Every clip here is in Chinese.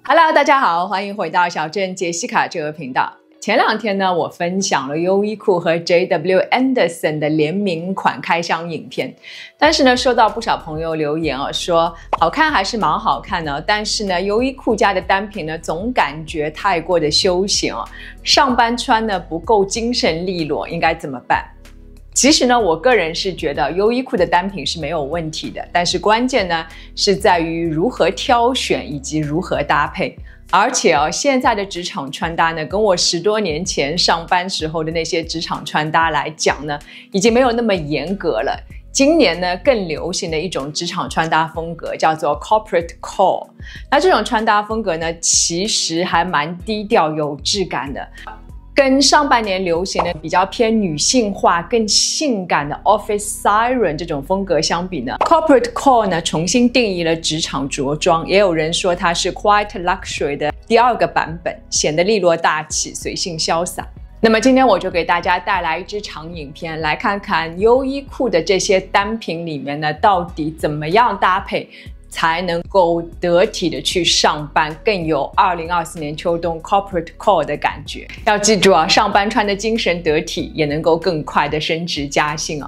Hello， 大家好，欢迎回到小镇杰西卡这个频道。前两天呢，我分享了优衣库和 JW Anderson 的联名款开箱影片，但是呢，收到不少朋友留言说好看还是蛮好看的，但是呢，优衣库家的单品呢，总感觉太过的休闲上班穿呢不够精神利落，应该怎么办？其实呢，我个人是觉得优衣库的单品是没有问题的，但是关键呢是在于如何挑选以及如何搭配。而且现在的职场穿搭呢，跟我10多年前上班时候的那些职场穿搭来讲呢，已经没有那么严格了。今年呢，更流行的一种职场穿搭风格叫做 Corporate Core。那这种穿搭风格呢，其实还蛮低调有质感的。跟上半年流行的比较偏女性化、更性感的 Office Siren 这种风格相比呢 ，Corporate Core 呢重新定义了职场着装，也有人说它是 Quiet Luxury 的第2个版本，显得利落大气、随性潇洒。那么今天我就给大家带来一支长影片，来看看优衣库的这些单品里面呢，到底怎么样搭配才能够得体的去上班，更有2024年秋冬 Corporate Core 的感觉。要记住上班穿的精神得体，也能够更快的升职加薪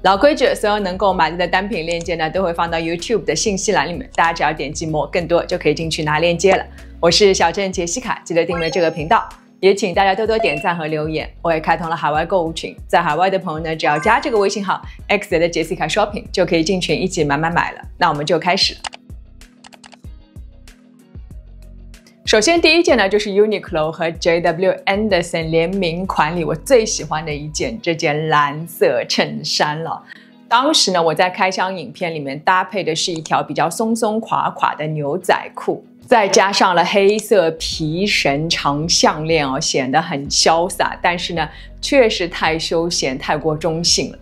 老规矩，所有能够买的单品链接呢，都会放到 YouTube 的信息栏里面，大家只要点击more更多就可以进去拿链接了。我是小镇杰西卡，记得订阅这个频道，也请大家多多点赞和留言。我也开通了海外购物群，在海外的朋友呢，只要加这个微信号 X 的 Jessica Shopping 就可以进群一起买了。那我们就开始了。首先第一件呢，就是 Uniqlo 和 JW Anderson 联名款里我最喜欢的一件，这件蓝色衬衫了。当时呢，我在开箱影片里面搭配的是一条比较松松垮垮的牛仔裤，再加上了黑色皮绳长项链显得很潇洒，但是呢，确实太休闲，太过中性了。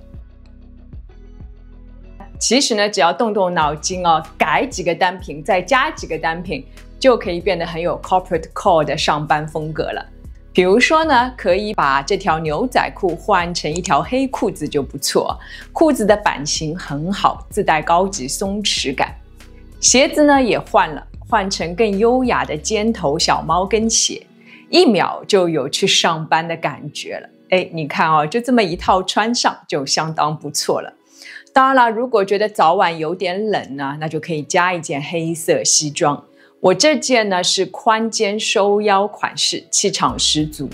其实呢，只要动动脑筋改几个单品，再加几个单品，就可以变得很有 Corporate Core 的上班风格了。比如说呢，可以把这条牛仔裤换成一条黑裤子就不错，裤子的版型很好，自带高级松弛感。鞋子呢也换成更优雅的尖头小猫跟鞋，一秒就有去上班的感觉了。你看就这么一套穿上就相当不错了。当然了，如果觉得早晚有点冷呢，那就可以加一件黑色西装。我这件呢是宽肩收腰款式，气场十足。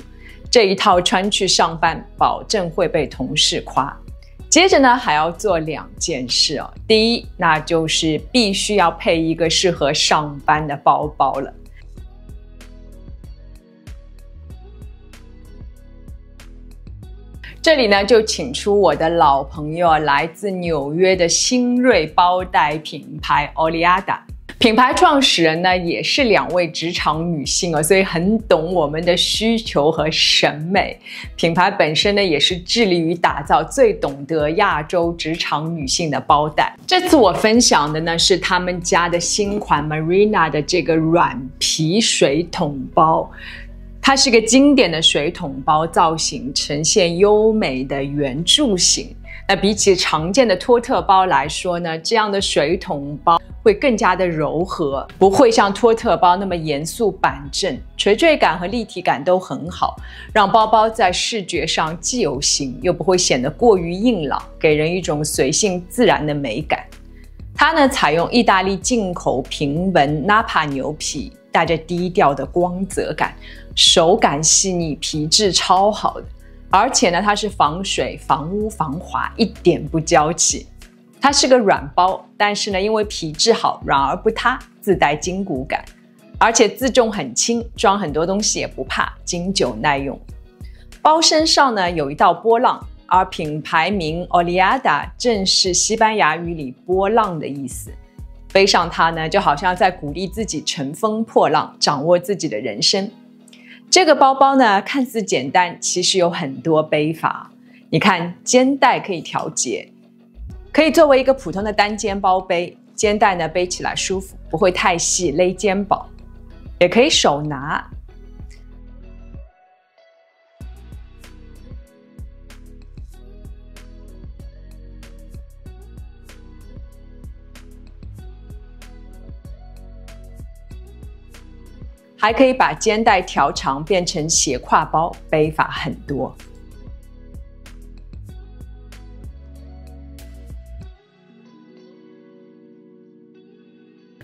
这一套穿去上班，保证会被同事夸。接着呢，还要做2件事第一，那就是必须要配一个适合上班的包包了。这里呢，就请出我的老朋友，来自纽约的新锐包袋品牌 Oleada。品牌创始人呢，也是2位职场女性所以很懂我们的需求和审美。品牌本身呢，也是致力于打造最懂得亚洲职场女性的包袋。这次我分享的呢，是他们家的新款 Marina 的这个软皮水桶包。它是个经典的水桶包造型，呈现优美的圆柱形。那比起常见的托特包来说呢，这样的水桶包会更加的柔和，不会像托特包那么严肃板正，垂坠感和立体感都很好，让包包在视觉上既有型，又不会显得过于硬朗，给人一种随性自然的美感。它呢，采用意大利进口平纹 Napa 牛皮，带着低调的光泽感，手感细腻，皮质超好的。而且呢，它是防水、防污、防滑，一点不娇气。它是个软包，但是呢，因为皮质好，软而不塌，自带筋骨感，而且自重很轻，装很多东西也不怕，经久耐用。包身上呢有一道波浪，而品牌名 Oleada 正是西班牙语里波浪的意思。背上它呢，就好像在鼓励自己乘风破浪，掌握自己的人生。这个包包呢，看似简单，其实有很多背法。你看，肩带可以调节，可以作为一个普通的单肩包背，肩带呢背起来舒服，不会太细勒肩膀，也可以手拿。还可以把肩带调长变成斜挎包，背法很多。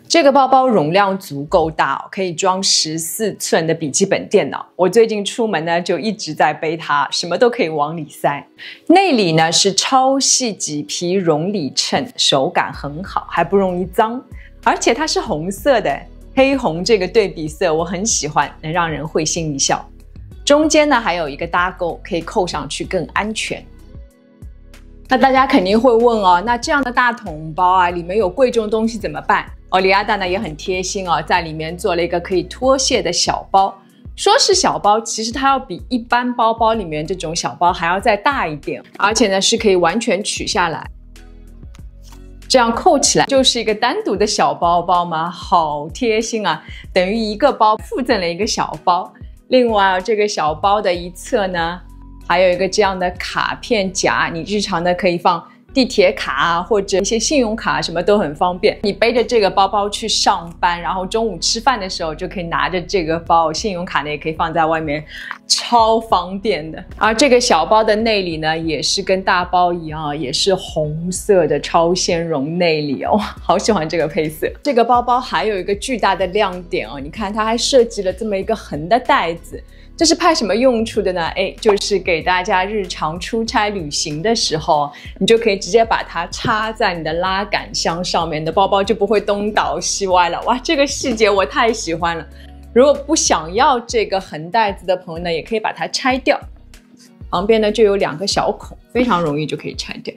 这个包包容量足够大哦，可以装14寸的笔记本电脑。我最近出门呢，就一直在背它，什么都可以往里塞。内里呢是超细麂皮绒里衬，手感很好，还不容易脏。而且它是红色的，黑红这个对比色我很喜欢，能让人会心一笑。中间呢还有一个搭钩，可以扣上去更安全。那大家肯定会问哦，那这样的大桶包啊，里面有贵重东西怎么办？里亚达呢也很贴心哦，在里面做了一个可以脱卸的小包。说是小包，其实它要比一般包包里面这种小包还要再大一点，而且呢是可以完全取下来，这样扣起来就是一个单独的小包包嘛，好贴心啊！等于一个包附赠了一个小包。另外这个小包的一侧呢，还有一个这样的卡片夹，你日常呢可以放地铁卡啊，或者一些信用卡，什么都很方便。你背着这个包包去上班，然后中午吃饭的时候就可以拿着这个包，信用卡呢也可以放在外面，超方便的。而这个小包的内里呢，也是跟大包一样，也是红色的超纤绒内里哦，好喜欢这个配色。这个包包还有一个巨大的亮点哦，你看它还设计了这么一个横的带子。这是派什么用处的呢？就是给大家日常出差旅行的时候，你就可以直接把它插在你的拉杆箱上面，你的包包就不会东倒西歪了。哇，这个细节我太喜欢了。如果不想要这个横带子的朋友呢，也可以把它拆掉。旁边呢就有2个小孔，非常容易就可以拆掉。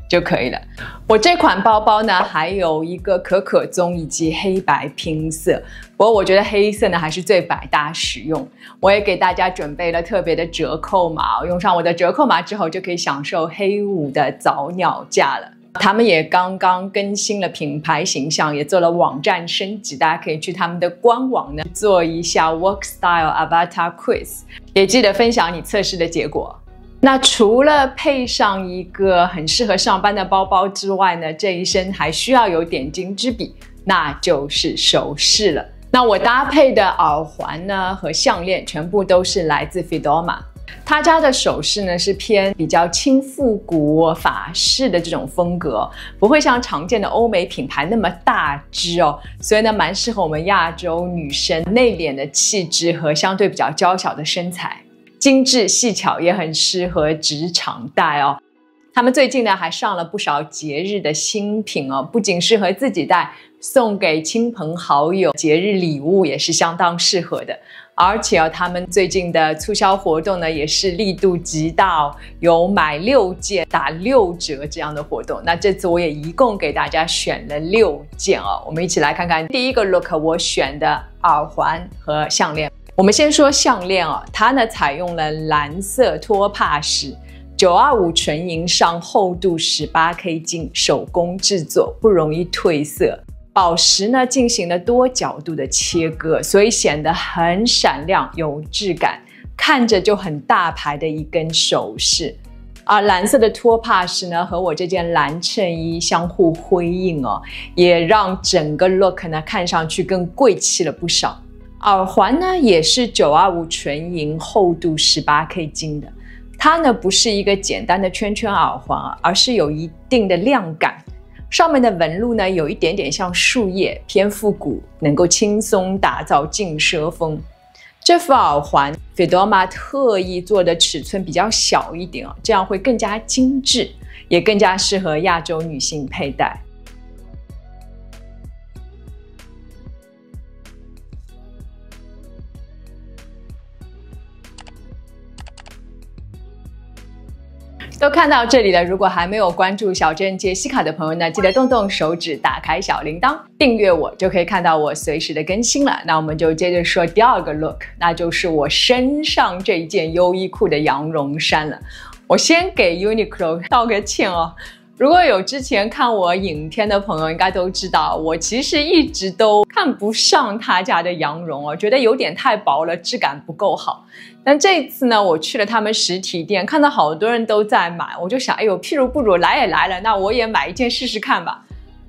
就可以了。我这款包包呢，还有一个可可棕以及黑白拼色，不过我觉得黑色呢还是最百搭实用。我也给大家准备了特别的折扣码，用上我的折扣码之后，就可以享受黑五的早鸟价了。他们也刚刚更新了品牌形象，也做了网站升级，大家可以去他们的官网呢做一下 Work Style Avatar Quiz， 也记得分享你测试的结果。那除了配上一个很适合上班的包包之外呢，这一身还需要有点睛之笔，那就是首饰了。那我搭配的耳环呢和项链全部都是来自 Fidoma。他家的首饰呢是偏比较轻复古法式的这种风格，不会像常见的欧美品牌那么大只哦，所以呢蛮适合我们亚洲女生内敛的气质和相对比较娇小的身材。精致细巧，也很适合职场戴哦。他们最近呢还上了不少节日的新品哦，不仅适合自己戴，送给亲朋好友节日礼物也是相当适合的。而且他们最近的促销活动呢也是力度极大哦，有买6件打6折这样的活动。那这次我也一共给大家选了6件哦，我们一起来看看第一个 look 我选的耳环和项链。我们先说项链哦，它呢采用了蓝色托帕石，925纯银上厚度18K 金，手工制作，不容易褪色。宝石呢进行了多角度的切割，所以显得很闪亮有质感，看着就很大牌的一根首饰。而蓝色的托帕石呢和我这件蓝衬衣相互辉映哦，也让整个 look 呢看上去更贵气了不少。耳环呢也是925纯银，厚度18K 金的。它呢不是一个简单的圈圈耳环，而是有一定的亮感。上面的纹路呢有一点点像树叶，偏复古，能够轻松打造轻奢风。这副耳环 Fidoma 特意做的尺寸比较小一点，这样会更加精致，也更加适合亚洲女性佩戴。都看到这里了，如果还没有关注小镇杰西卡的朋友呢，记得动动手指，打开小铃铛，订阅我，就可以看到我随时的更新了。那我们就接着说第二个 look， 那就是我身上这一件优衣库的羊绒衫了。我先给 Uniqlo 道个歉哦。如果有之前看我影片的朋友应该都知道，我其实一直都看不上他家的羊绒哦，觉得有点太薄了，质感不够好。但这一次呢，我去了他们实体店，看到好多人都在买，我就想，哎呦，譬如不如来也来了，那我也买一件试试看吧。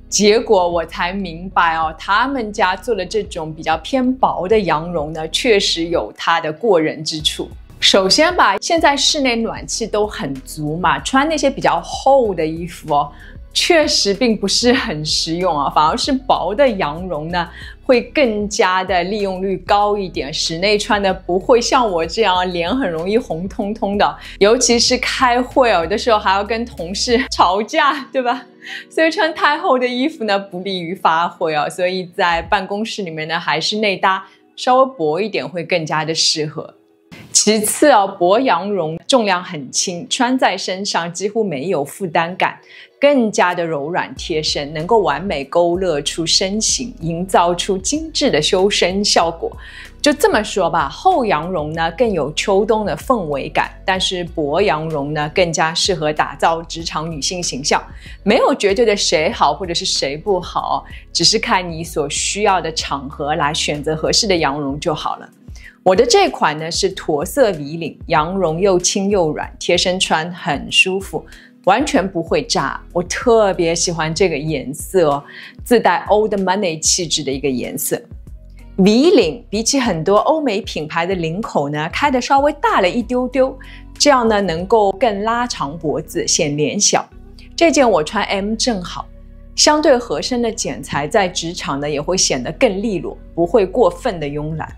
结果我才明白哦，他们家做的这种比较偏薄的羊绒呢，确实有它的过人之处。首先吧，现在室内暖气都很足嘛，穿那些比较厚的衣服哦，确实并不是很实用啊，反而是薄的羊绒呢，会更加的利用率高一点，室内穿的不会像我这样脸很容易红彤彤的，尤其是开会有的时候还要跟同事吵架，对吧？所以穿太厚的衣服呢，不利于发挥啊，所以在办公室里面呢，还是内搭稍微薄一点会更加的适合。其次啊，薄羊绒重量很轻，穿在身上几乎没有负担感，更加的柔软贴身，能够完美勾勒出身形，营造出精致的修身效果。就这么说吧，厚羊绒呢更有秋冬的氛围感，但是薄羊绒呢更加适合打造职场女性形象。没有绝对的谁好或者是谁不好，只是看你所需要的场合来选择合适的羊绒就好了。我的这款呢是驼色 V 领，羊绒又轻又软，贴身穿很舒服，完全不会炸。我特别喜欢这个颜色哦，自带 old money 气质的一个颜色。V 领比起很多欧美品牌的领口呢，开得稍微大了一丢丢，这样呢能够更拉长脖子，显脸小。这件我穿 M 正好，相对合身的剪裁在职场呢也会显得更利落，不会过分的慵懒。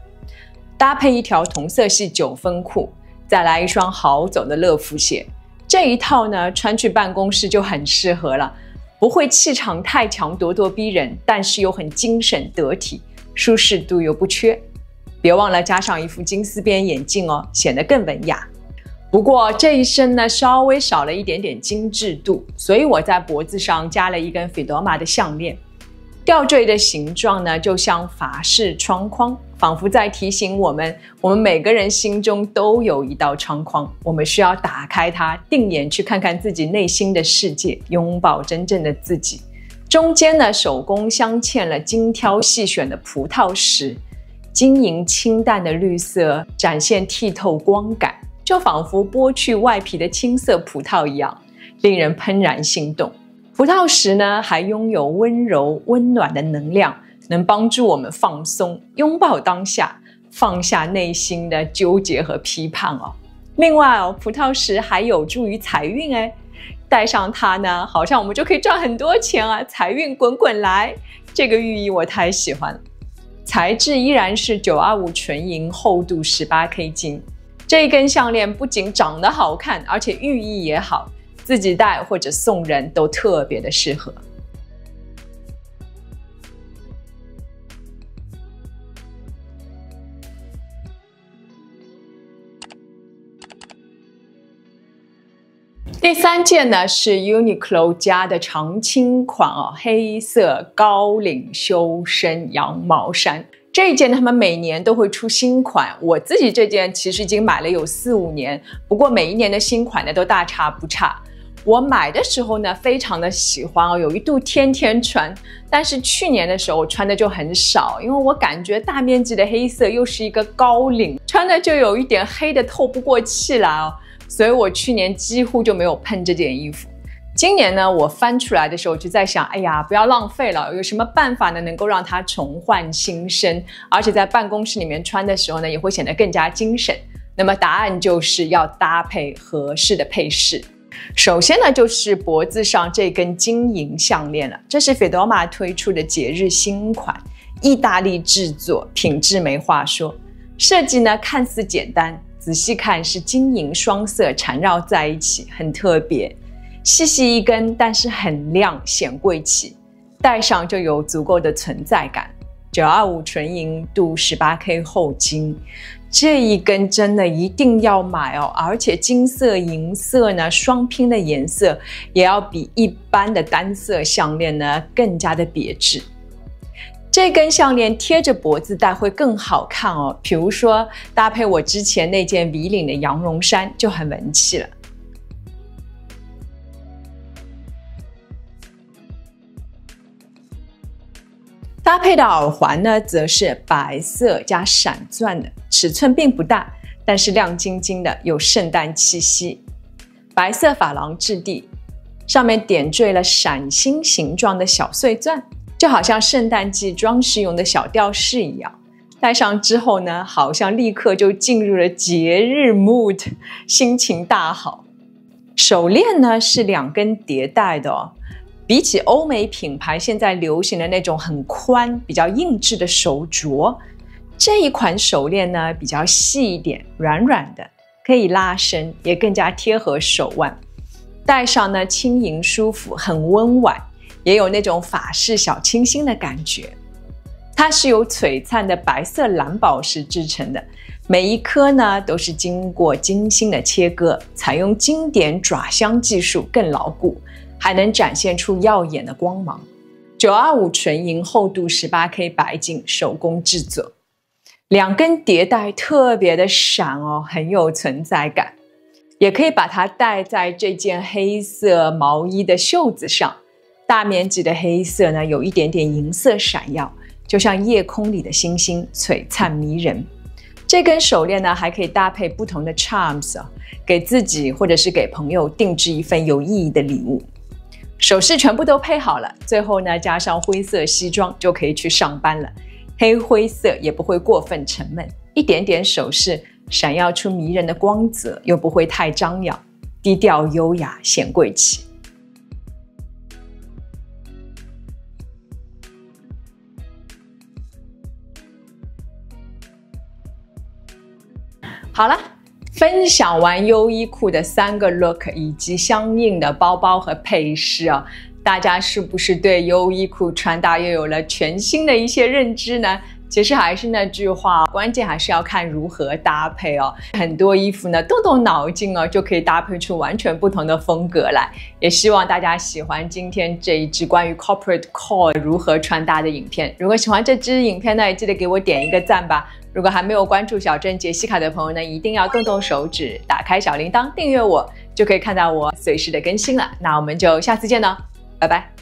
搭配一条同色系9分裤，再来一双好走的乐福鞋，这一套呢穿去办公室就很适合了，不会气场太强咄咄逼人，但是又很精神得体，舒适度又不缺。别忘了加上一副金丝边眼镜哦，显得更文雅。不过这一身呢稍微少了一点点精致度，所以我在脖子上加了一根 Fedoma 的项链。吊坠的形状呢，就像法式窗框，仿佛在提醒我们每个人心中都有一道窗框，我们需要打开它，定眼去看看自己内心的世界，拥抱真正的自己。中间呢，手工镶嵌了精挑细选的葡萄石，晶莹清淡的绿色展现剔透光感，就仿佛剥去外皮的青色葡萄一样，令人怦然心动。葡萄石呢，还拥有温柔温暖的能量，能帮助我们放松，拥抱当下，放下内心的纠结和批判哦。另外哦，葡萄石还有助于财运哎，戴上它呢，好像我们就可以赚很多钱啊，财运滚滚来。这个寓意我太喜欢了。材质依然是925纯银，厚度18K 金。这一根项链不仅长得好看，而且寓意也好。自己戴或者送人都特别的适合。第3件呢是 Uniqlo 家的常青款哦，黑色高领修身羊毛衫。这一件他们每年都会出新款，我自己这件其实已经买了有4、5年，不过每一年的新款呢都大差不差。我买的时候呢非常的喜欢哦，有一度天天穿，但是去年的时候我穿的就很少，因为我感觉大面积的黑色又是一个高领，穿的就有一点黑的透不过气来哦，所以我去年几乎就没有碰这件衣服。今年呢，我翻出来的时候就在想，哎呀，不要浪费了，有什么办法呢能够让它重焕新生，而且在办公室里面穿的时候呢，也会显得更加精神。那么答案就是要搭配合适的配饰。首先呢，就是脖子上这根金银项链了，这是 Fedoma 推出的节日新款，意大利制作，品质没话说。设计呢看似简单，仔细看是金银双色缠绕在一起，很特别。细细一根，但是很亮，显贵气，戴上就有足够的存在感。925纯银镀 18K 厚金，这一根真的一定要买哦！而且金色银色呢，双拼的颜色也要比一般的单色项链呢更加的别致。这根项链贴着脖子戴会更好看哦，比如说搭配我之前那件 V 领的羊绒衫就很文气了。搭配的耳环呢，则是白色加闪钻的，尺寸并不大，但是亮晶晶的，有圣诞气息。白色珐琅质地，上面点缀了闪星形状的小碎钻，就好像圣诞季装饰用的小吊饰一样。戴上之后呢，好像立刻就进入了节日 mood， 心情大好。手链呢是2根叠带的哦，比起欧美品牌现在流行的那种很宽、比较硬质的手镯，这一款手链呢比较细一点，软软的，可以拉伸，也更加贴合手腕。戴上呢轻盈舒服，很温婉，也有那种法式小清新的感觉。它是由璀璨的白色蓝宝石制成的，每一颗呢都是经过精心的切割，采用经典爪镶技术，更牢固，还能展现出耀眼的光芒。925纯银，厚度 18K 白金，手工制作，2根叠带特别的闪哦，很有存在感。也可以把它戴在这件黑色毛衣的袖子上，大面积的黑色呢，有一点点银色闪耀，就像夜空里的星星，璀璨迷人。这根手链呢，还可以搭配不同的 charms 给自己或者是给朋友定制一份有意义的礼物。首饰全部都配好了，最后呢，加上灰色西装就可以去上班了。黑灰色也不会过分沉闷，一点点首饰闪耀出迷人的光泽，又不会太张扬，低调优雅，显贵气。好了，分享完优衣库的3个 look 以及相应的包包和配饰啊，大家是不是对优衣库穿搭又有了全新的一些认知呢？其实还是那句话，关键还是要看如何搭配哦。很多衣服呢，动动脑筋哦，就可以搭配出完全不同的风格来。也希望大家喜欢今天这一支关于 corporate call 如何穿搭的影片。如果喜欢这支影片呢，也记得给我点一个赞吧。如果还没有关注小镇杰西卡的朋友呢，一定要动动手指，打开小铃铛，订阅我，就可以看到我随时的更新了。那我们就下次见了，拜拜。